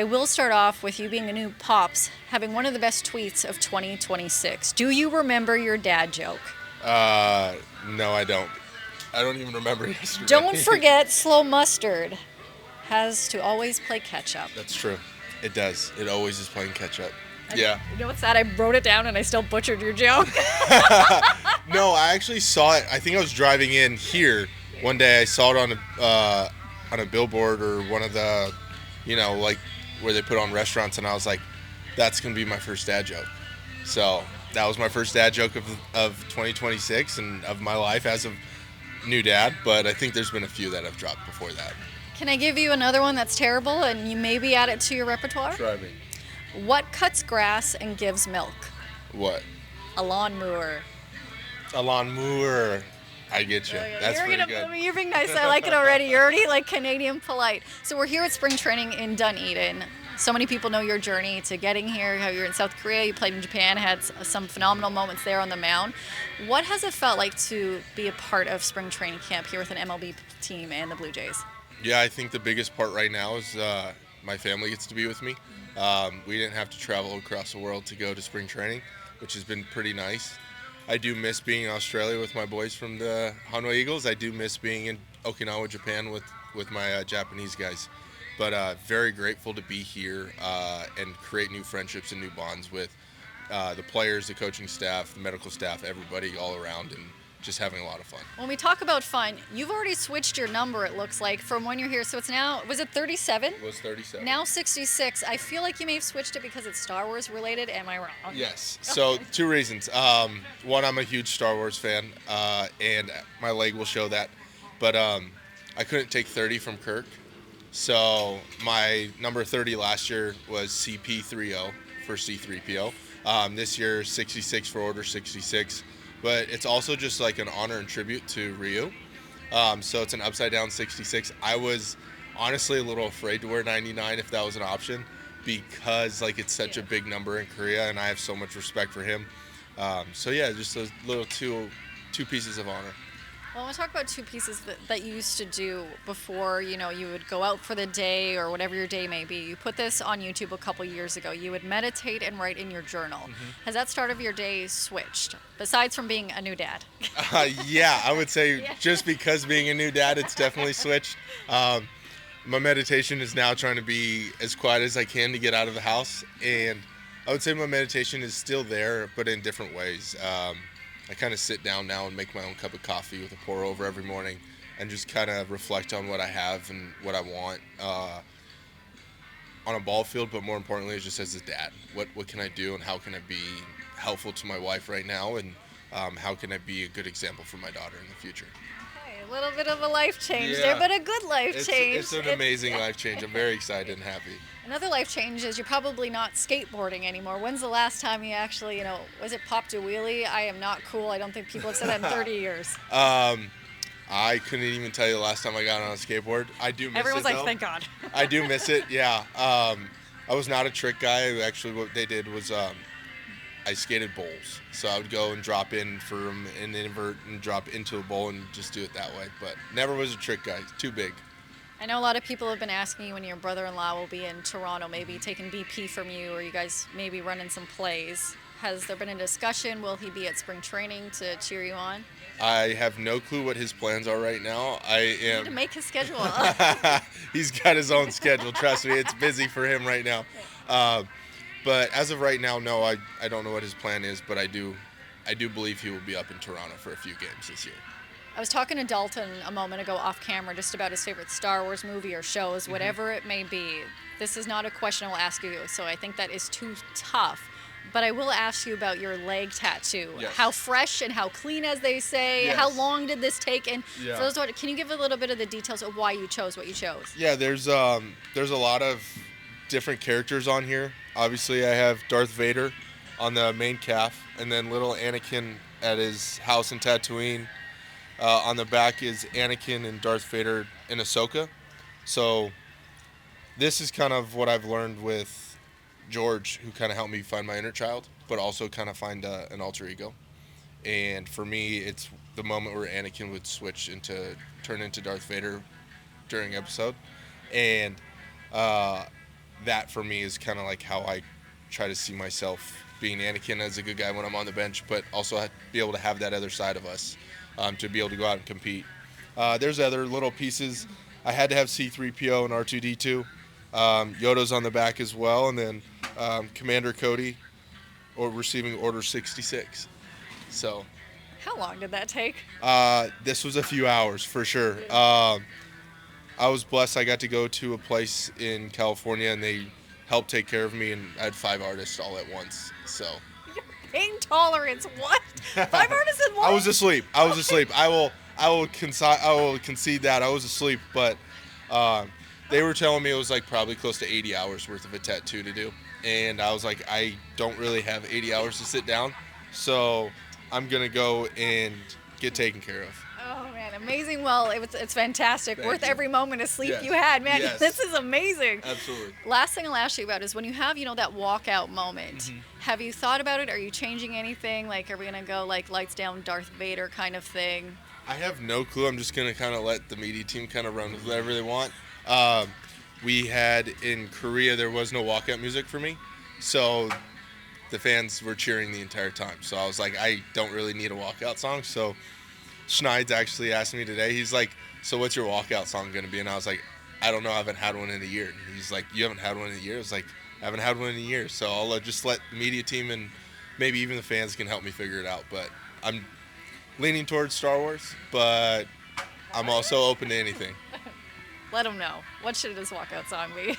I will start off with you being a new Pops, having one of the best tweets of 2026. Do you remember your dad joke? No, I don't. I don't even remember yesterday. Don't forget slow mustard has to always play catch up. That's true. It does. It always is playing catch up. You know what's sad? I wrote it down and I still butchered your joke. No, I actually saw it. I think I was driving in here one day. I saw it on a billboard or one of the, like where they put on restaurants, and I was like, that's gonna be my first dad joke. So that was my first dad joke of 2026 and of my life as a new dad. But I think there's been a few that I've dropped before that. Can I give you another one that's terrible and you maybe add it to your repertoire? Try me. What cuts grass and gives milk? What? A lawnmower. A lawnmower. I get you. That's pretty good. You're being nice. I like it already. You're already like Canadian polite. So we're here at spring training in Dunedin. So many people know your journey to getting here, how you're in South Korea, you played in Japan, had some phenomenal moments there on the mound. What has it felt like to be a part of spring training camp here with an MLB team and the Blue Jays? Yeah, I think the biggest part right now is my family gets to be with me. We didn't have to travel across the world to go to spring training, which has been pretty nice. I do miss being in Australia with my boys from the Hanwha Eagles. I do miss being in Okinawa, Japan with my Japanese guys. But very grateful to be here and create new friendships and new bonds with the players, the coaching staff, the medical staff, everybody all around, and just having a lot of fun. When we talk about fun, you've already switched your number, it looks like, from when you're here. So it's now, was it 37? It was 37. Now 66. I feel like you may have switched it because it's Star Wars related. Am I wrong? Yes. So two reasons. One, I'm a huge Star Wars fan, and my leg will show that. But I couldn't take 30 from Kirk. So my number 30 last year was CP30 for C3PO. This year, 66 for Order 66. But it's also just like an honor and tribute to Ryu. So it's an upside down 66. I was honestly a little afraid to wear 99 if that was an option because like it's such a big number in Korea and I have so much respect for him. So yeah, just those little two pieces of honor. Well, I want to talk about two pieces that you used to do before, you would go out for the day or whatever your day may be. You put this on YouTube a couple years ago. You would meditate and write in your journal. Mm-hmm. Has that start of your day switched, besides from being a new dad? Yeah, I would say just because being a new dad, it's definitely switched. My meditation is now trying to be as quiet as I can to get out of the house. And I would say my meditation is still there, but in different ways. I kind of sit down now and make my own cup of coffee with a pour over every morning and just kind of reflect on what I have and what I want on a ball field, but more importantly, just as a dad. What can I do and how can I be helpful to my wife right now, and how can I be a good example for my daughter in the future? Okay, a little bit of a life change there, but a good life change. It's an amazing life change. I'm very excited and happy. Another life change is you're probably not skateboarding anymore. When's the last time you actually, was it popped a wheelie? I am not cool. I don't think people have said that in 30 years. I couldn't even tell you the last time I got on a skateboard. I do miss Everyone's it, like, though. thank God. I do miss it, yeah. I was not a trick guy. Actually, what they did was I skated bowls. So I would go and drop in from an invert and drop into a bowl and just do it that way. But never was a trick guy. Too big. I know a lot of people have been asking you when your brother-in-law will be in Toronto, maybe taking BP from you, or you guys maybe running some plays. Has there been a discussion? Will he be at spring training to cheer you on? I have no clue what his plans are right now. You need to make his schedule. He's got his own schedule. Trust me, it's busy for him right now. But as of right now, no, I don't know what his plan is, but I do believe he will be up in Toronto for a few games this year. I was talking to Dalton a moment ago off camera just about his favorite Star Wars movie or shows, whatever it may be. This is not a question I will ask you, so I think that is too tough. But I will ask you about your leg tattoo. Yes. How fresh and how clean, as they say. Yes. How long did this take? And Yeah. for those, can you give a little bit of the details of why you chose what you chose? Yeah, there's a lot of different characters on here. Obviously, I have Darth Vader on the main calf, and then little Anakin at his house in Tatooine. On the back is Anakin and Darth Vader in Ahsoka. So this is kind of what I've learned with George, who kind of helped me find my inner child, but also kind of find an alter ego. And for me, it's the moment where Anakin would turn into Darth Vader during episode. And that for me is kind of like how I try to see myself being Anakin as a good guy when I'm on the bench, but also be able to have that other side of us to be able to go out and compete. There's other little pieces. I had to have C-3PO and R2-D2. Yoda's on the back as well, and then Commander Cody or receiving Order 66. So How long did that take? this was a few hours for sure. I was blessed. I got to go to a place in California, and they helped take care of me, and I had 5 artists all at once. So Your pain tolerance, what? 5 artists in one? I was asleep. I will concede that I was asleep, but they were telling me it was like probably close to 80 hours worth of a tattoo to do, and I was like, I don't really have 80 hours to sit down, so I'm gonna go and get taken care of. Oh man, amazing. Well, it's fantastic. Thank Worth you. every moment of sleep Yes. you had, man. Yes. This is amazing. Absolutely. Last thing I'll ask you about is when you have, that walkout moment. Mm-hmm. Have you thought about it? Are you changing anything? Like, are we gonna go like lights down, Darth Vader kind of thing? I have no clue. I'm just gonna kind of let the media team kind of run with whatever they want. We had in Korea, there was no walkout music for me, so the fans were cheering the entire time. So I was like, I don't really need a walkout song. So Schneid's actually asked me today. He's like, so what's your walkout song gonna be? And I was like, I don't know. I haven't had one in a year. And he's like, you haven't had one in a year? I was like, I haven't had one in a year. So I'll just let the media team and maybe even the fans can help me figure it out. But I'm leaning towards Star Wars, but I'm also open to anything. Let them know. What should his walkout song be?